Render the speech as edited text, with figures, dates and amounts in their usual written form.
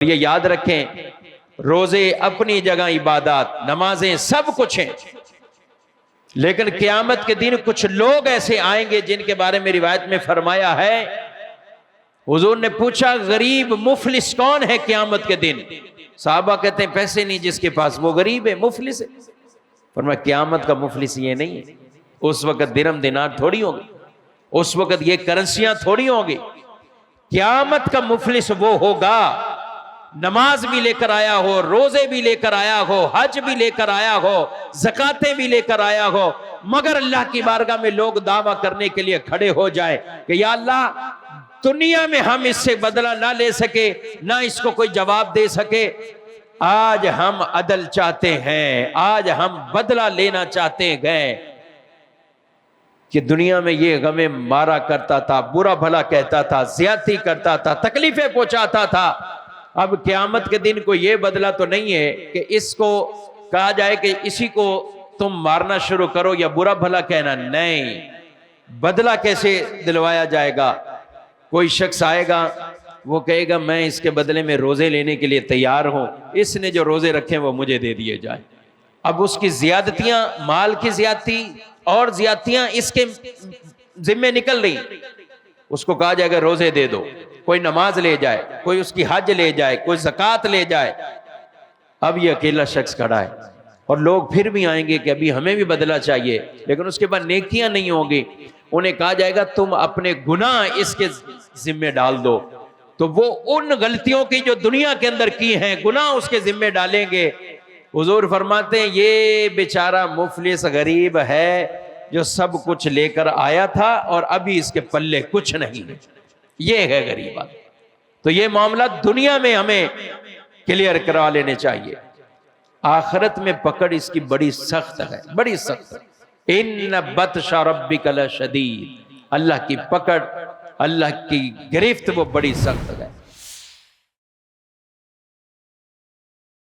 یہ یاد رکھیں، روزے اپنی جگہ عبادات، نمازیں سب کچھ ہیں، لیکن قیامت کے دن کچھ لوگ ایسے آئیں گے جن کے بارے میں روایت میں فرمایا ہے، حضور نے پوچھا غریب مفلس کون ہے قیامت کے دن؟ صحابہ کہتے ہیں پیسے نہیں جس کے پاس وہ غریب ہے، مفلس ہے۔ فرمایا قیامت کا مفلس یہ نہیں ہے، اس وقت درہم دینار تھوڑی ہوگی، اس وقت یہ کرنسیاں تھوڑی ہوگی۔ قیامت کا مفلس وہ ہوگا نماز بھی لے کر آیا ہو، روزے بھی لے کر آیا ہو، حج بھی لے کر آیا ہو، زکاتیں بھی لے کر آیا ہو، مگر اللہ کی بارگاہ میں لوگ دعویٰ کرنے کے لیے کھڑے ہو جائے کہ یا اللہ دنیا میں ہم اس سے بدلہ نہ لے سکے، نہ اس کو کوئی جواب دے سکے، آج ہم عدل چاہتے ہیں، آج ہم بدلہ لینا چاہتے ہیں کہ دنیا میں یہ غمیں مارا کرتا تھا، برا بھلا کہتا تھا، زیادتی کرتا تھا، تکلیفیں پہنچاتا تھا، اب قیامت کے دن کو یہ بدلہ تو نہیں ہے کہ اس کو کہا جائے کہ اسی کو تم مارنا شروع کرو یا برا بھلا کہنا، نہیں، بدلہ کیسے دلوایا جائے گا؟ کوئی شخص آئے گا، وہ کہے گا میں اس کے بدلے میں روزے لینے کے لیے تیار ہوں، اس نے جو روزے رکھے وہ مجھے دے دیے جائے۔ اب اس کی زیادتیاں، مال کی زیادتی اور زیادتیاں اس کے ذمہ نکل رہی، اس کو کہا جائے گا روزے دے دو، کوئی نماز لے جائے، کوئی اس کی حج لے جائے، کوئی زکوٰۃ لے جائے، اب یہ اکیلا شخص کھڑا ہے، اور لوگ پھر بھی آئیں گے کہ ابھی ہمیں بھی بدلہ چاہیے، لیکن اس کے بعد نیکیاں نہیں ہوں گی، انہیں کہا جائے گا تم اپنے گناہ اس کے ذمہ ڈال دو، تو وہ ان غلطیوں کی جو دنیا کے اندر کی ہیں گناہ اس کے ذمہ ڈالیں گے۔ حضور فرماتے ہیں یہ بیچارہ مفلس غریب ہے جو سب کچھ لے کر آیا تھا اور ابھی اس کے پلے کچھ نہیں ہے، یہ ہے غریبات۔ تو یہ معاملات دنیا میں ہمیں کلیئر کروا لینے چاہیے، آخرت میں پکڑ اس کی بڑی سخت ہے، بڑی سخت ہے۔ ان بطش ربک لشدید، اللہ کی پکڑ، اللہ کی گرفت وہ بڑی سخت ہے۔